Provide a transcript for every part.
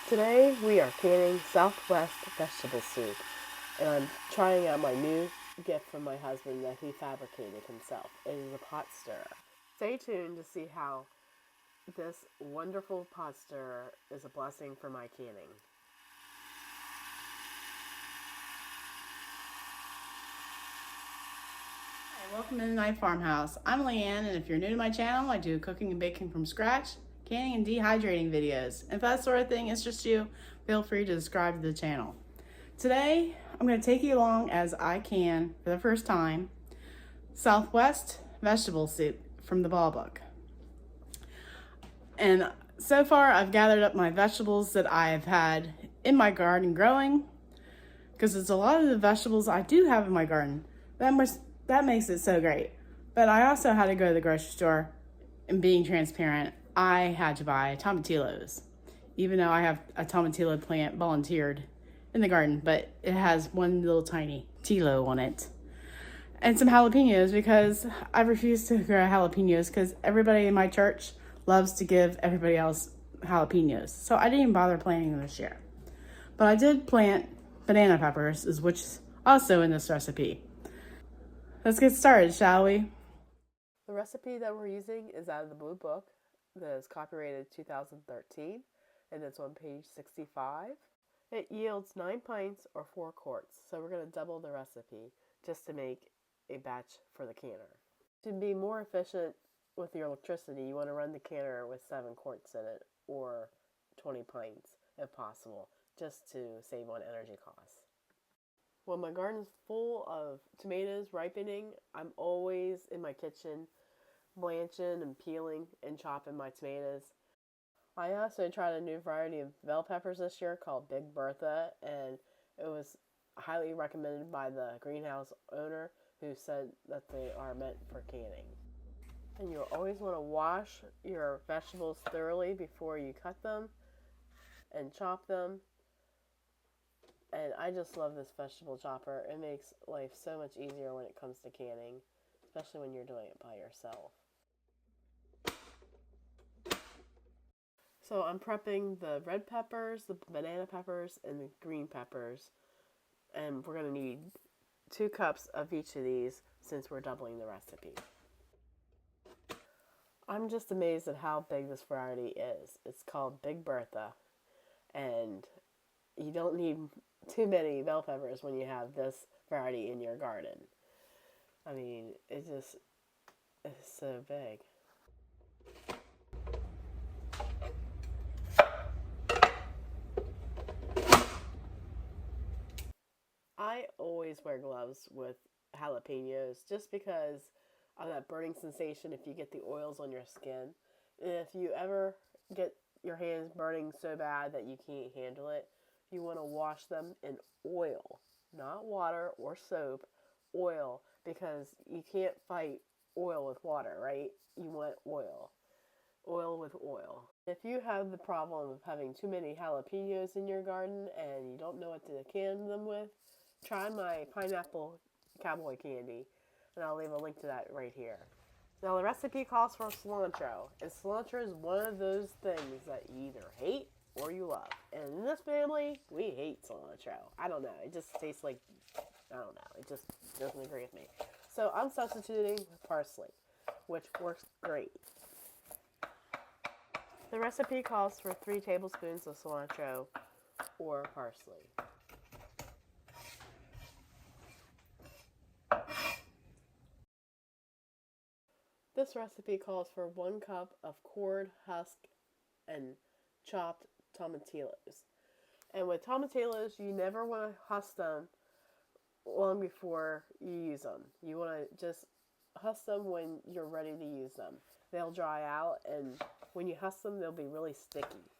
Today we are canning Southwest Vegetable Soup, and I'm trying out my new gift from my husband that he fabricated himself. It is a pot stirrer. Stay tuned to see how this wonderful pot stirrer is a blessing for my canning. Hi, welcome to Mennonite Farmhouse. I'm Leanne, and if you're new to my channel, I do cooking and baking from scratch, canning and dehydrating videos. If that sort of thing interests you, feel free to subscribe to the channel. Today, I'm going to take you along as I can, for the first time, Southwest Vegetable Soup from the Ball Book. And so far, I've gathered up my vegetables that I've had in my garden growing, because it's a lot of the vegetables I do have in my garden. That makes it so great. But I also had to go to the grocery store, and being transparent, I had to buy tomatillos, even though I have a tomatillo plant volunteered in the garden, but it has one little tiny tilo on it. And some jalapenos, because I refuse to grow jalapenos because everybody in my church loves to give everybody else jalapenos. So I didn't even bother planting them this year. But I did plant banana peppers, which is also in this recipe. Let's get started, shall we? The recipe that we're using is out of the Blue Book that is copyrighted 2013, and it's on page 65. It yields 9 pints or 4 quarts, so we're going to double the recipe just to make a batch for the canner. To be more efficient with your electricity, you want to run the canner with 7 quarts in it, or 20 pints if possible, just to save on energy costs. When my garden's full of tomatoes ripening, I'm always in my kitchen blanching and peeling and chopping my tomatoes. I also tried a new variety of bell peppers this year called Big Bertha, and it was highly recommended by the greenhouse owner, who said that they are meant for canning. And you'll always want to wash your vegetables thoroughly before you cut them and chop them. And I just love this vegetable chopper. It makes life so much easier when it comes to canning, especially when you're doing it by yourself. So I'm prepping the red peppers, the banana peppers, and the green peppers. And we're going to need 2 cups of each of these since we're doubling the recipe. I'm just amazed at how big this variety is. It's called Big Bertha. And you don't need too many bell peppers when you have this variety in your garden. I mean, it's so big. I always wear gloves with jalapenos just because of that burning sensation if you get the oils on your skin. And if you ever get your hands burning so bad that you can't handle it, you want to wash them in oil, not water or soap, oil, because you can't fight oil with water, right? You want oil with oil. If you have the problem of having too many jalapenos in your garden and you don't know what to can them with, try my pineapple cowboy candy, and I'll leave a link to that right here. Now the recipe calls for cilantro, and cilantro is one of those things that you either hate or you love. And in this family, we hate cilantro. I don't know. It just tastes like, I don't know. It just doesn't agree with me. So I'm substituting with parsley, which works great. The recipe calls for 3 tablespoons of cilantro or parsley. This recipe calls for 1 cup of cored, husk, and chopped tomatillos. And with tomatillos, you never want to husk them long before you use them. You want to just husk them when you're ready to use them. They'll dry out, and when you husk them, they'll be really sticky.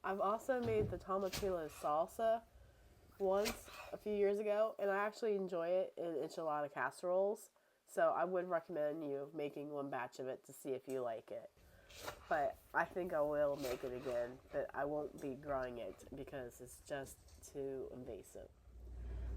I've also made the tomatillo salsa once a few years ago, and I actually enjoy it in enchilada casseroles. So I would recommend you making 1 batch of it to see if you like it. But I think I will make it again, but I won't be growing it because it's just too invasive.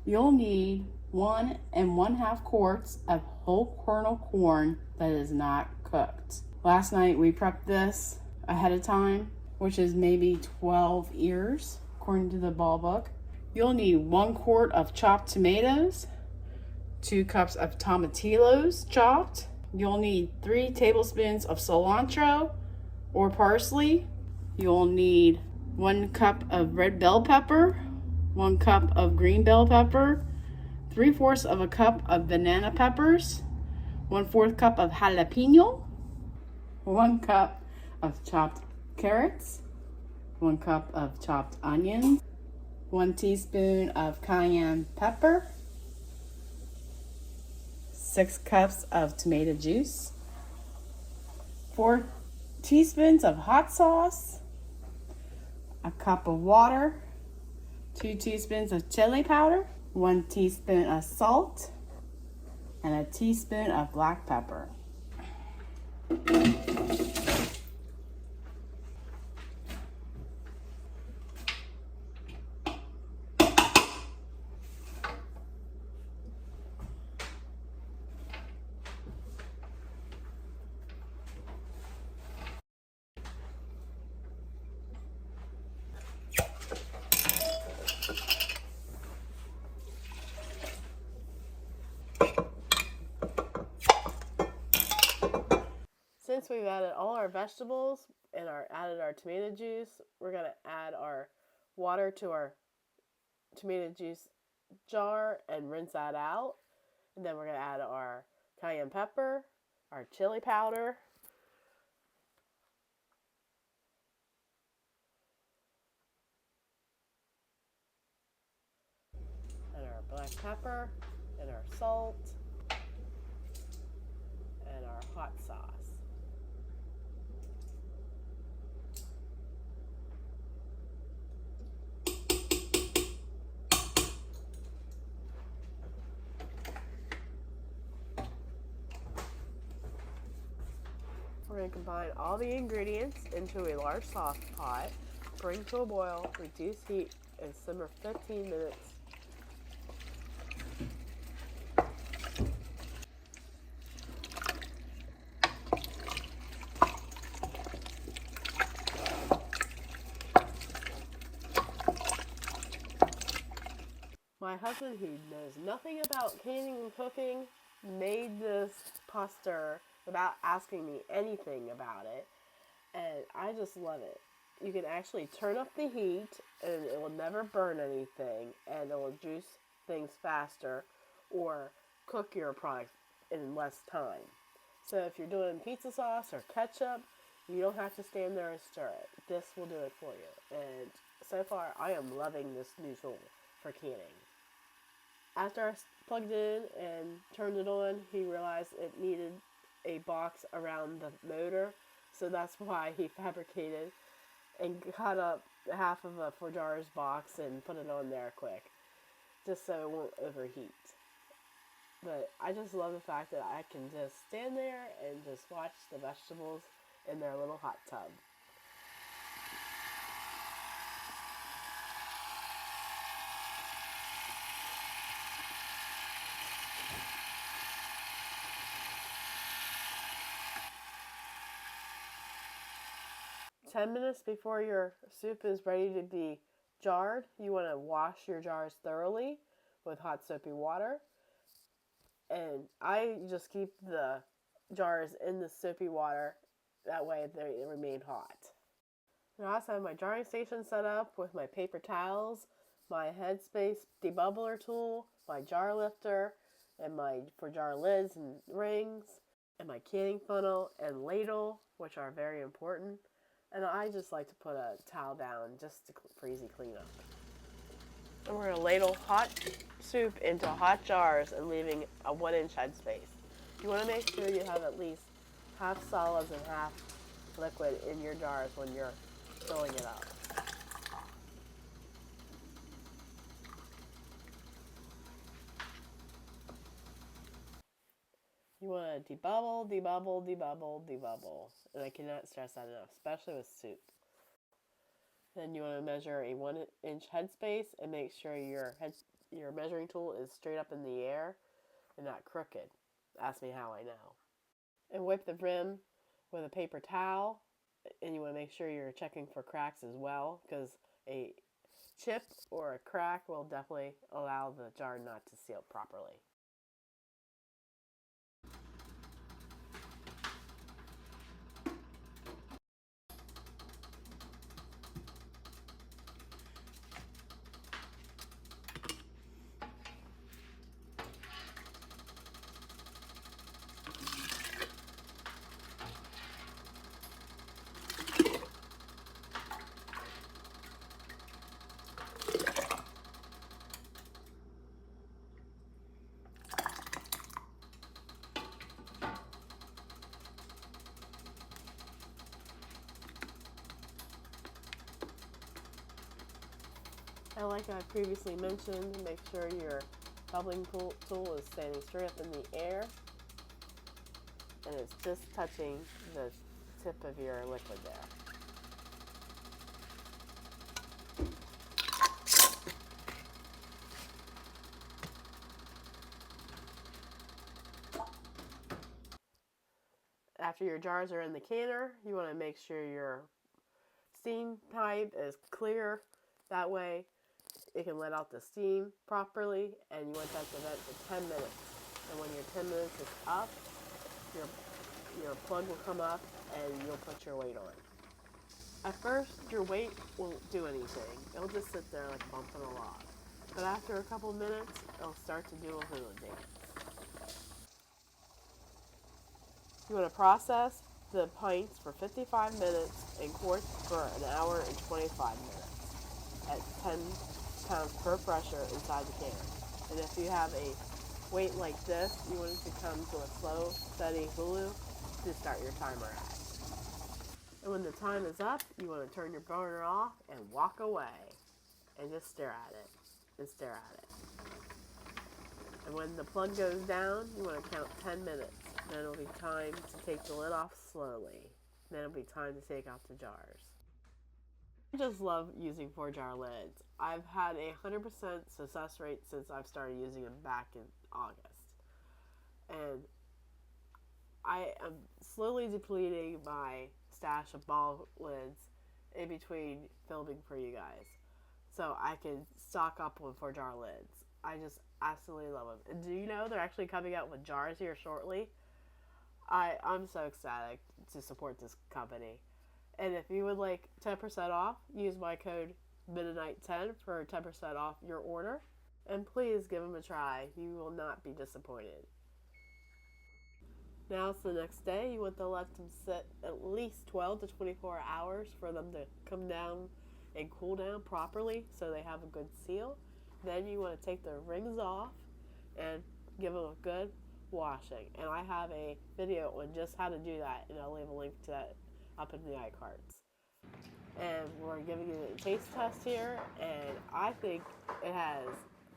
You'll need 1 1/2 quarts of whole kernel corn that is not cooked. Last night we prepped this ahead of time, which is maybe 12 ears, according to the ball book. You'll need 1 quart of chopped tomatoes, 2 cups of tomatillos chopped. You'll need 3 tablespoons of cilantro or parsley. You'll need 1 cup of red bell pepper, 1 cup of green bell pepper, 3/4 of a cup of banana peppers, 1/4 cup of jalapeno, 1 cup of chopped carrots, 1 cup of chopped onions, 1 teaspoon of cayenne pepper, 6 cups of tomato juice, 4 teaspoons of hot sauce, a cup of water, 2 teaspoons of chili powder, 1 teaspoon of salt, and a teaspoon of black pepper. Since we've added all our vegetables and added our tomato juice, we're going to add our water to our tomato juice jar and rinse that out. And then we're going to add our cayenne pepper, our chili powder, and our black pepper, and our salt, and our hot sauce. We're going to combine all the ingredients into a large sauce pot, bring to a boil, reduce heat, and simmer 15 minutes. My husband, who knows nothing about canning and cooking, made this pasta without asking me anything about it, and I just love it. You can actually turn up the heat, and it will never burn anything, and it will juice things faster or cook your products in less time. So if you're doing pizza sauce or ketchup, you don't have to stand there and stir it. This will do it for you. And so far, I am loving this new tool for canning. After I plugged it in and turned it on, he realized it needed a box around the motor. So that's why he fabricated and cut up half of a 4 jars box and put it on there quick, just so it won't overheat. But I just love the fact that I can just stand there and just watch the vegetables in their little hot tub. Ten minutes before your soup is ready to be jarred, you want to wash your jars thoroughly with hot soapy water. And I just keep the jars in the soapy water, that way they remain hot. And I also have my jarring station set up with my paper towels, my headspace debubbler tool, my jar lifter, and my for jar lids and rings, and my canning funnel and ladle, which are very important. And I just like to put a towel down just for easy cleanup. And we're going to ladle hot soup into hot jars and leaving a 1-inch headspace. You want to make sure you have at least half solids and half liquid in your jars when you're filling it up. You want to debubble, debubble, debubble, debubble. And I cannot stress that enough, especially with soup. Then you want to measure a 1-inch headspace and make sure your measuring tool is straight up in the air and not crooked. Ask me how I know. And wipe the rim with a paper towel and you want to make sure you're checking for cracks as well, because a chip or a crack will definitely allow the jar not to seal properly. And like I previously mentioned, make sure your bubbling tool is standing straight up in the air and it's just touching the tip of your liquid there. After your jars are in the canner, you want to make sure your steam pipe is clear. That way it can let out the steam properly, and you want that to vent for 10 minutes. And when your 10 minutes is up, your plug will come up and you'll put your weight on. At first, your weight won't do anything. It'll just sit there like bumping along. But after a couple minutes, it'll start to do a hula dance. You want to process the pints for 55 minutes and quarts for an hour and 25 minutes at 10 pounds per pressure inside the canner. And if you have a weight like this, you want it to come to a slow, steady hulu to start your timer at. And when the time is up, you want to turn your burner off and walk away and just stare at it and stare at it. And when the plug goes down, you want to count 10 minutes. Then it'll be time to take the lid off slowly. Then it'll be time to take out the jars. I just love using 4-jar lids. I've had a 100% success rate since I've started using them back in August. And I am slowly depleting my stash of ball lids in between filming for you guys, so I can stock up on 4-jar lids. I just absolutely love them. And do you know they're actually coming out with jars here shortly? I'm so ecstatic to support this company. And if you would like 10% off, use my code Mennonite10 for 10% off your order. And please give them a try. You will not be disappointed. Now it's the next day. You want to let them sit at least 12 to 24 hours for them to come down and cool down properly so they have a good seal. Then you want to take the rings off and give them a good washing. And I have a video on just how to do that, and I'll leave a link to that up in the iCards. And we're giving you a taste test here, and I think it has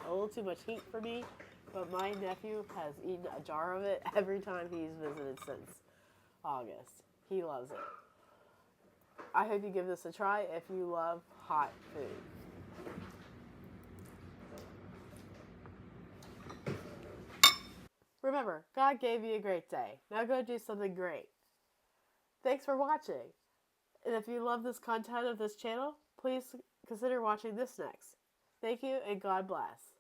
a little too much heat for me, but my nephew has eaten a jar of it every time he's visited since August. He loves it. I hope you give this a try if you love hot food. Remember, God gave you a great day. Now go do something great. Thanks for watching. And if you love this content of this channel, please consider watching this next. Thank you and God bless.